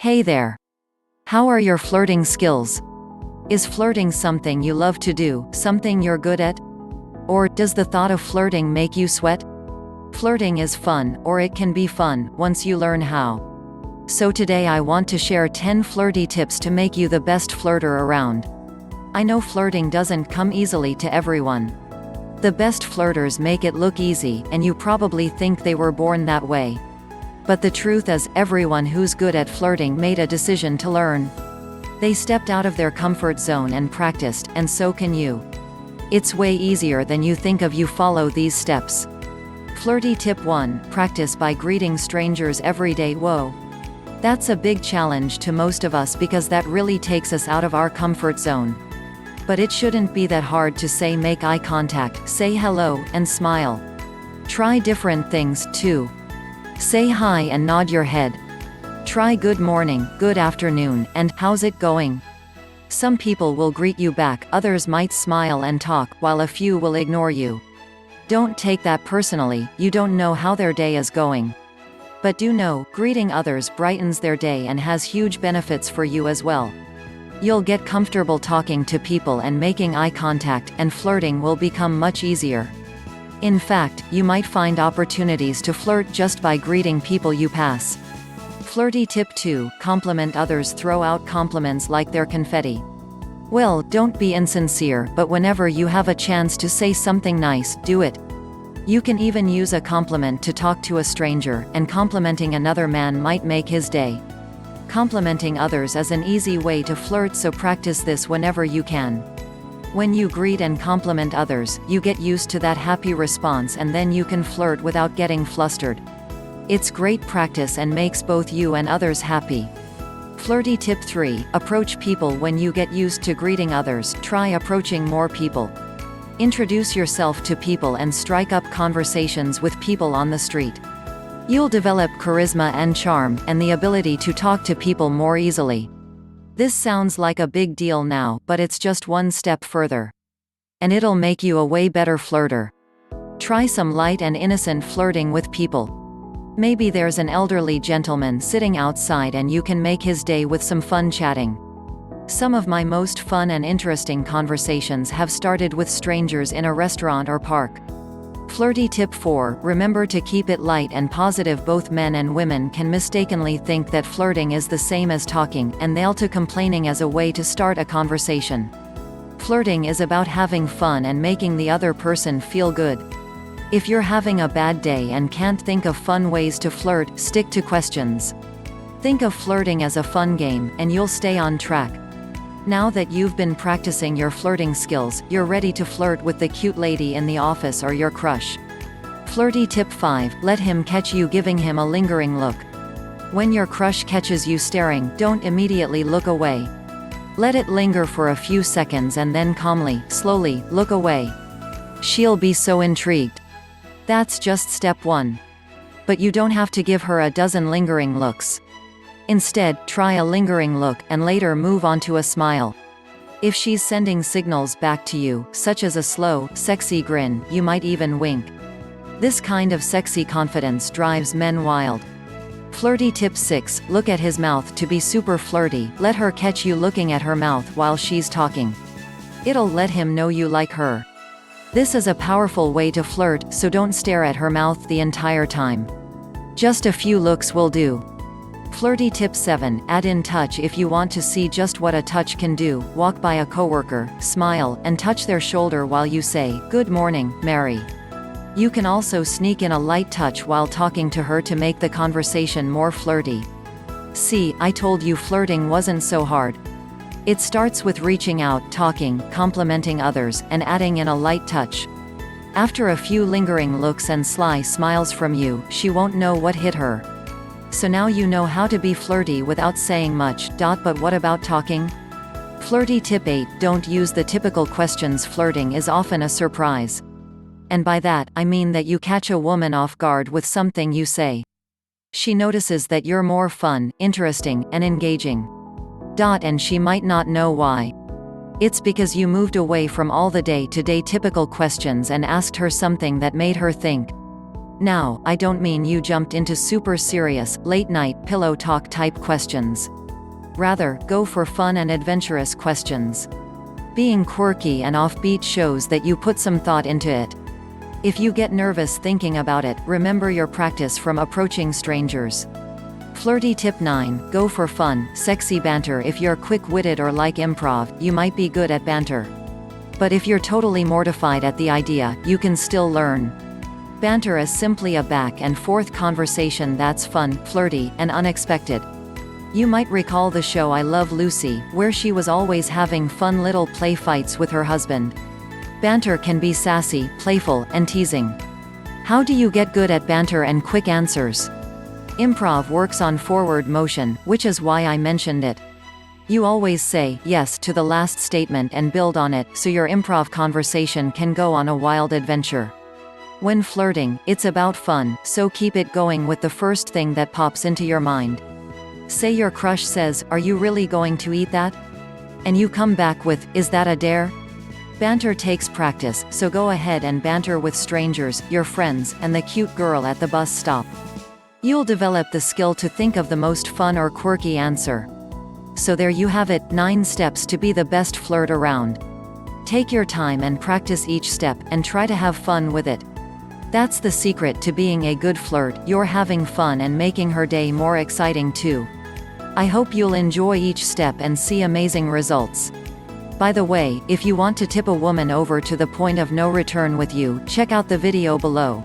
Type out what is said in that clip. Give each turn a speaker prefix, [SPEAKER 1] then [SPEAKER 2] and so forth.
[SPEAKER 1] Hey there. How are your flirting skills? Is flirting something you love to do, something you're good at? Or does the thought of flirting make you sweat? Flirting is fun, or it can be fun, once you learn how. So today I want to share 10 flirty tips to make you the best flirter around. I know flirting doesn't come easily to everyone. The best flirters make it look easy, and you probably think they were born that way. But the truth is, everyone who's good at flirting made a decision to learn. They stepped out of their comfort zone and practiced, and so can you. It's way easier than you think if you follow these steps. Flirty tip 1: practice by greeting strangers every day. Whoa. That's a big challenge to most of us because that really takes us out of our comfort zone. But it shouldn't be that hard to say. Make eye contact, say hello, and smile. Try different things, too. Say hi and nod your head. Try good morning, good afternoon, and how's it going? Some people will greet you back, others might smile and talk, while a few will ignore you. Don't take that personally, you don't know how their day is going. But do know, greeting others brightens their day and has huge benefits for you as well. You'll get comfortable talking to people and making eye contact, and flirting will become much easier. In fact, you might find opportunities to flirt just by greeting people you pass. Flirty tip 2: compliment others. Throw out compliments like they're confetti. Well, don't be insincere, but whenever you have a chance to say something nice, do it. You can even use a compliment to talk to a stranger, and complimenting another man might make his day. Complimenting others is an easy way to flirt, so practice this whenever you can. When you greet and compliment others, you get used to that happy response, and then you can flirt without getting flustered. It's great practice and makes both you and others happy. Flirty tip 3: approach people. When you get used to greeting others, try approaching more people. Introduce yourself to people and strike up conversations with people on the street. You'll develop charisma and charm, and the ability to talk to people more easily. This sounds like a big deal now, but it's just one step further. And it'll make you a way better flirter. Try some light and innocent flirting with people. Maybe there's an elderly gentleman sitting outside and you can make his day with some fun chatting. Some of my most fun and interesting conversations have started with strangers in a restaurant or park. Flirty tip 4: remember to keep it light and positive. Both men and women can mistakenly think that flirting is the same as talking, and they'll to complaining as a way to start a conversation. Flirting is about having fun and making the other person feel good. If you're having a bad day and can't think of fun ways to flirt, stick to questions. Think of flirting as a fun game, and you'll stay on track. Now that you've been practicing your flirting skills, you're ready to flirt with the cute lady in the office or your crush. Flirty tip 5: let him catch you giving him a lingering look. When your crush catches you staring, don't immediately look away. Let it linger for a few seconds and then calmly, slowly, look away. She'll be so intrigued. That's just step 1. But you don't have to give her a dozen lingering looks. Instead, try a lingering look, and later move on to a smile. If she's sending signals back to you, such as a slow, sexy grin, you might even wink. This kind of sexy confidence drives men wild. Flirty tip 6: look at his mouth. To be super flirty, let her catch you looking at her mouth while she's talking. It'll let him know you like her. This is a powerful way to flirt, so don't stare at her mouth the entire time. Just a few looks will do. Flirty tip 7: add in touch. If you want to see just what a touch can do, walk by a coworker, smile, and touch their shoulder while you say, "Good morning, Mary." You can also sneak in a light touch while talking to her to make the conversation more flirty. See, I told you flirting wasn't so hard. It starts with reaching out, talking, complimenting others, and adding in a light touch. After a few lingering looks and sly smiles from you, she won't know what hit her. So now you know how to be flirty without saying much. But what about talking? Flirty tip 8: don't use the typical questions. Flirting is often a surprise. And by that, I mean that you catch a woman off guard with something you say. She notices that you're more fun, interesting, and engaging. And she might not know why. It's because you moved away from all the day-to-day typical questions and asked her something that made her think. Now, I don't mean you jumped into super serious, late-night, pillow talk type questions. Rather, go for fun and adventurous questions. Being quirky and offbeat shows that you put some thought into it. If you get nervous thinking about it, remember your practice from approaching strangers. Flirty tip 9, go for fun, sexy banter. If you're quick-witted or like improv, you might be good at banter. But if you're totally mortified at the idea, you can still learn. Banter is simply a back and forth conversation that's fun, flirty, and unexpected. You might recall the show I Love Lucy, where she was always having fun little play fights with her husband. Banter can be sassy, playful, and teasing. How do you get good at banter and quick answers? Improv works on forward motion, which is why I mentioned it. You always say yes to the last statement and build on it, so your improv conversation can go on a wild adventure. When flirting, it's about fun, so keep it going with the first thing that pops into your mind. Say your crush says, "Are you really going to eat that?" And you come back with, "Is that a dare?" Banter takes practice, so go ahead and banter with strangers, your friends, and the cute girl at the bus stop. You'll develop the skill to think of the most fun or quirky answer. So there you have it, 9 steps to be the best flirt around. Take your time and practice each step, and try to have fun with it. That's the secret to being a good flirt. You're having fun and making her day more exciting too. I hope you'll enjoy each step and see amazing results. By the way, if you want to tip a woman over to the point of no return with you, check out the video below.